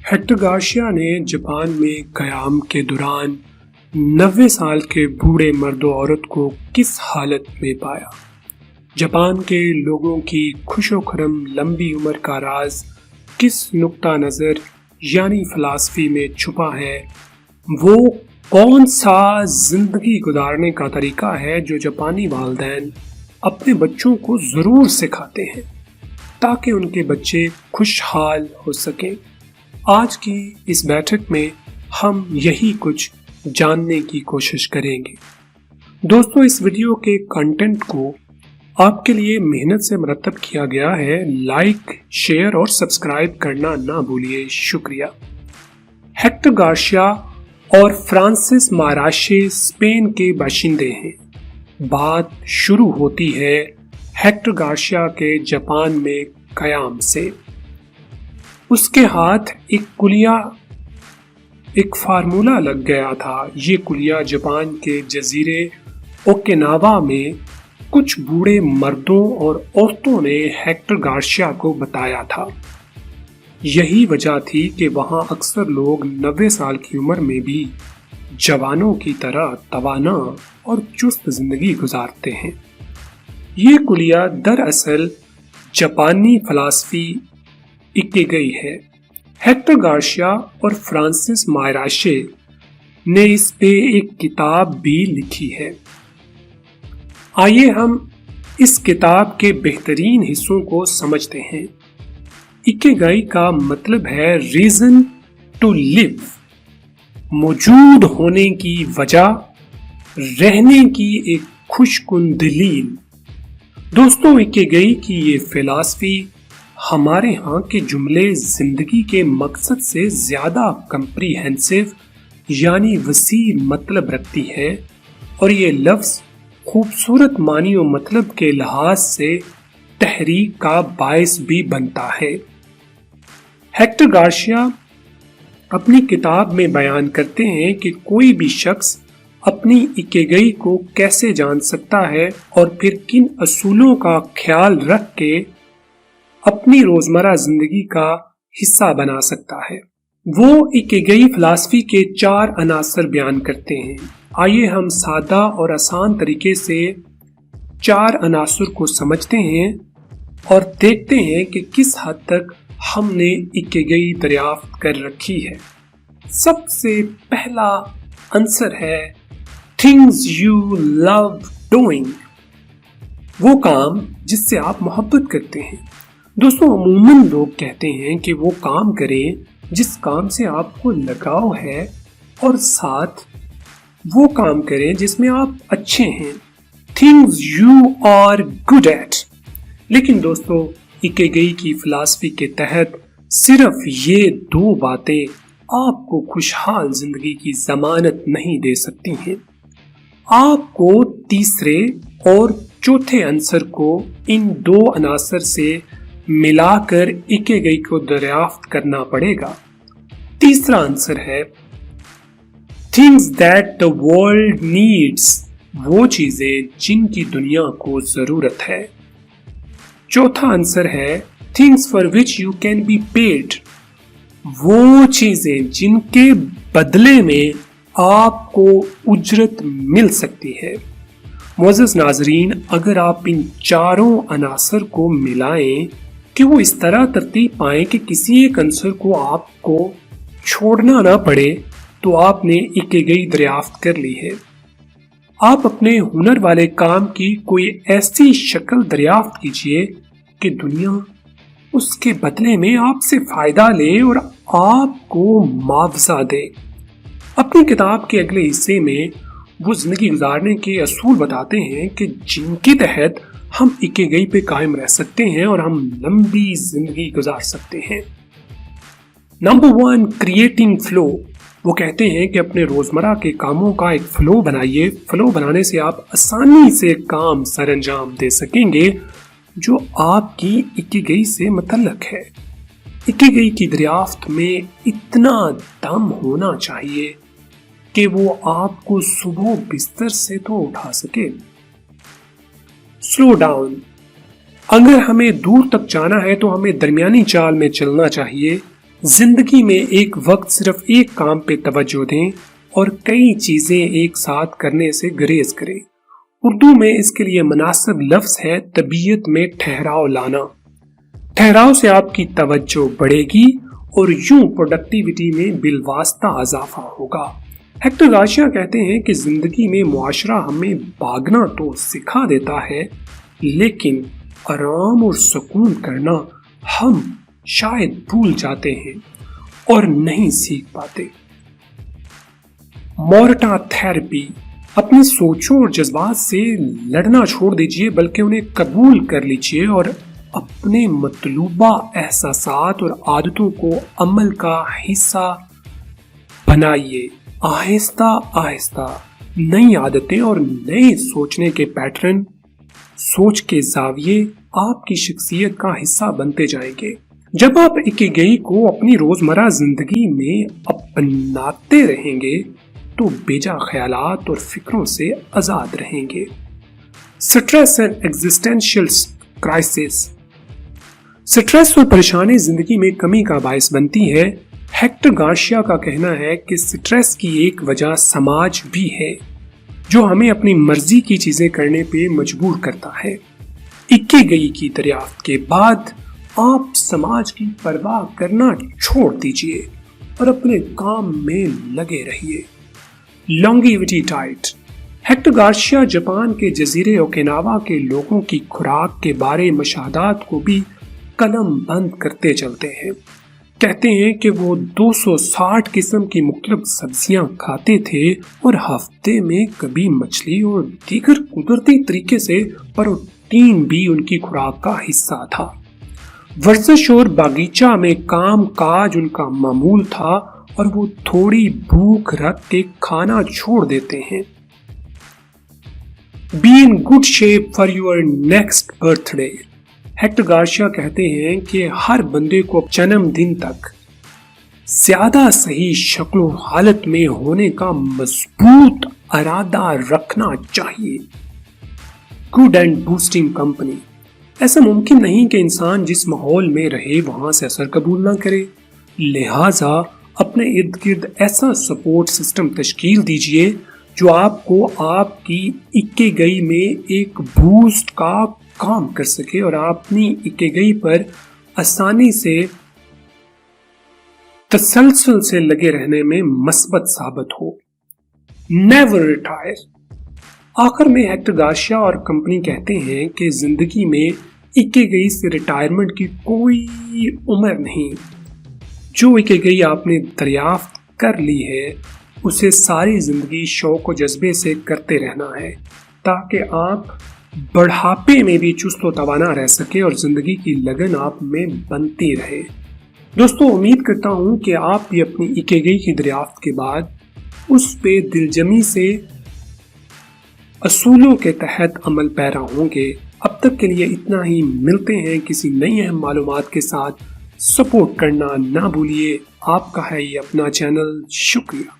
Hector Garcia ने Japan में क़याम के दौरान 90 साल के बूढ़े मर्द औरत को किस हालत में पाया? जापान के लोगों की खुशो-खरम लंबी उम्र का राज किस नुक्ता नज़र यानी फ़िलासफ़ी में छुपा है? वो कौन सा ज़िंदगी गुजारने का तरीका है जो जापानी वालिदैन अपने बच्चों को ज़रूर सिखाते हैं ताकि उनके बच्चे खुशहाल हो सकें? आज की इस बैठक में हम यही कुछ जानने की कोशिश करेंगे। दोस्तों, इस वीडियो के कंटेंट को आपके लिए मेहनत से मरतब किया गया है। लाइक, शेयर और सब्सक्राइब करना ना भूलिए। शुक्रिया। हेक्टर गार्सिया और फ्रांसिस माराशे स्पेन के बाशिंदे हैं। बात शुरू होती है हेक्टर गार्सिया के जापान में क़याम से। उसके हाथ एक फार्मूला लग गया था। ये कुलिया जापान के जजीरे ओकिनावा में कुछ बूढ़े मर्दों और औरतों ने हेक्टर गार्सिया को बताया था। यही वजह थी कि वहां अक्सर लोग 90 साल की उम्र में भी जवानों की तरह तवाना और चुस्त जिंदगी गुजारते हैं। ये कुलिया दरअसल जापानी फ़िलासफ़ी इकिगाई है। हेक्टर गार्सिया और फ्रांसिस माराशे ने इस पे एक किताब भी लिखी है। आइए हम इस किताब के बेहतरीन हिस्सों को समझते हैं। इकिगाई का मतलब है रीजन टू लिव, मौजूद होने की वजह, रहने की एक खुशकुन दलील। दोस्तों, इकिगाई की ये फिलॉसफी हमारे यहाँ के जुमले जिंदगी के मकसद से ज्यादा कंप्रीहेंसिव यानी वसी मतलब रखती है और ये लफ्ज खूबसूरत मानी और मतलब के लिहाज से तहरीक का बायस भी बनता है। हेक्टर गार्सिया अपनी किताब में बयान करते हैं कि कोई भी शख्स अपनी इकिगाई को कैसे जान सकता है और फिर किन असूलों का ख्याल रख के अपनी रोजमर्रा जिंदगी का हिस्सा बना सकता है। वो इकिगाई फिलॉसफी के 4 अनासर बयान करते हैं। आइए हम सादा और आसान तरीके से 4 अनासर को समझते हैं और देखते हैं कि किस हद तक हमने इकिगाई दरियाफ्त कर रखी है। सबसे पहला आंसर है थिंग्स यू लव डूइंग, वो काम जिससे आप मोहब्बत करते हैं। दोस्तों, अमूमन लोग कहते हैं कि वो काम करें जिस काम से आपको लगाव है और साथ वो काम करें जिसमें आप अच्छे हैं, things you are good at. लेकिन दोस्तों, इकिगाई की फिलॉसफी के तहत सिर्फ ये 2 बातें आपको खुशहाल जिंदगी की जमानत नहीं दे सकती हैं। आपको तीसरे और चौथे आंसर को इन 2 अनासर से मिलाकर इकिगाई को दरियाफ्त करना पड़ेगा। तीसरा आंसर है things that the world needs, वो चीजें जिनकी दुनिया को जरूरत है। चौथा आंसर है things for which you can be paid, वो चीजें जिनके बदले में आपको उजरत मिल सकती है। मोअज़्ज़िज़ नाज़रीन, अगर आप इन चारों अनासर को मिलाएं कि वो इस तरह तरतीब पाएं कि किसी एक आंसर को आपको छोड़ना ना पड़े, तो आपने इकिगाई दरियाफ्त कर ली है। आप अपने हुनर वाले काम की कोई ऐसी शक्ल दरियाफ्त कीजिए कि दुनिया उसके बदले में आपसे फायदा ले और आपको मुआवजा दे। अपनी किताब के अगले हिस्से में वो जिंदगी गुजारने के असूल बताते हैं कि जिनके तहत हम इकिगाई पे कायम रह सकते हैं और हम लंबी जिंदगी गुजार सकते हैं। Number 1, creating flow. वो कहते हैं कि अपने रोजमर्रा के कामों का एक फ्लो बनाइए। फ्लो बनाने से आप आसानी से काम सर अंजाम दे सकेंगे जो आपकी इकिगाई से मुतल्लक है। इकिगाई की दरियाफ्त में इतना दम होना चाहिए कि वो आपको सुबह बिस्तर से तो उठा सके। Slow down. अगर हमें दूर तक जाना है तो हमें दरमियानी चाल में चलना चाहिए, जिंदगी में एक वक्त सिर्फ एक काम पे तवज्जो दें और कई चीजें एक साथ करने से गुरेज करें। उर्दू में इसके लिए मुनासिब लफ्ज है तबीयत में ठहराव लाना। ठहराव से आपकी तवज्जो बढ़ेगी और यूं प्रोडक्टिविटी में बिलवास्ता इजाफा होगा। हेक्टर गार्शिया कहते हैं कि जिंदगी में मुआशरा हमें भागना तो सिखा देता है, लेकिन आराम और सुकून करना हम शायद भूल जाते हैं और नहीं सीख पाते। मोर्टा थेरेपी। अपनी सोचों और जज्बात से लड़ना छोड़ दीजिए, बल्कि उन्हें कबूल कर लीजिए और अपने मतलूबा एहसासात और आदतों को अमल का हिस्सा बनाइए। आहिस्ता आहिस्ता नई आदतें और नए सोचने के पैटर्न, सोच के जाविये आपकी शख्सियत का हिस्सा बनते जाएंगे। जब आप इकिगाई को अपनी रोजमर्रा जिंदगी में अपनाते रहेंगे तो बेजा ख्यालात और फिक्रों से आजाद रहेंगे। Stress and existential crisis. Stress और परेशानी जिंदगी में कमी का बायस बनती है। हेक्टर गार्शिया का कहना है कि स्ट्रेस की एक वजह समाज भी है, जो हमें अपनी मर्जी की चीजें करने पे मजबूर करता है। इकिगाई की दरियाफ्त के बाद आप समाज की परवाह करना छोड़ दीजिए और अपने काम में लगे रहिए। Longevity diet. Hector Garcia Japan के जजीरे ओकिनावा के लोगों की खुराक के बारे मशाहदात को भी कलम बंद करते चलते हैं। कहते हैं कि वो 260 किस्म की मुख्तलिफ सब्जियां खाते थे और हफ्ते में कभी मछली और दीगर कुदरती तरीके से प्रोटीन भी उनकी खुराक का हिस्सा था। वर्जिश और बागीचा में काम काज उनका मामूल था और वो थोड़ी भूख रख के खाना छोड़ देते हैं। Be in good shape for your next birthday. Hector Garcia कहते हैं कि हर बंदे को जन्मदिन तक ज्यादा सही शक्ल हालत में होने का मजबूत इरादा रखना चाहिए। Good and boosting company. ऐसा मुमकिन नहीं कि इंसान जिस माहौल में रहे वहां से असर कबूल ना करे, लिहाजा अपने इर्द गिर्द ऐसा सपोर्ट सिस्टम तश्कील दीजिए जो आपको आपकी इकिगाई में एक बूस्ट का काम कर सके और अपनी इकिगाई पर आसानी से तसलसल से लगे रहने में मस्बत साबित हो। Never retire. आखिर में हेक्टर गार्शिया और कंपनी कहते हैं कि जिंदगी में इकिगाई से रिटायरमेंट की कोई उम्र नहीं। जो इकिगाई आपने दरियाफ्त कर ली है उसे सारी जिंदगी शौक और जज्बे से करते रहना है, ताकि आप बढ़ापे में भी चुस्त व तवाना रह सके और जिंदगी की लगन आप में बनती रहे। दोस्तों, उम्मीद करता हूं कि आप भी अपनी इकिगाई की दरियाफ्त के बाद उस पे दिलजमी से असूलों के तहत अमल पैरा होंगे। अब तक के लिए इतना ही। मिलते हैं किसी नई अहम मालूमात के साथ। सपोर्ट करना ना भूलिए। आपका है ये अपना चैनल। शुक्रिया।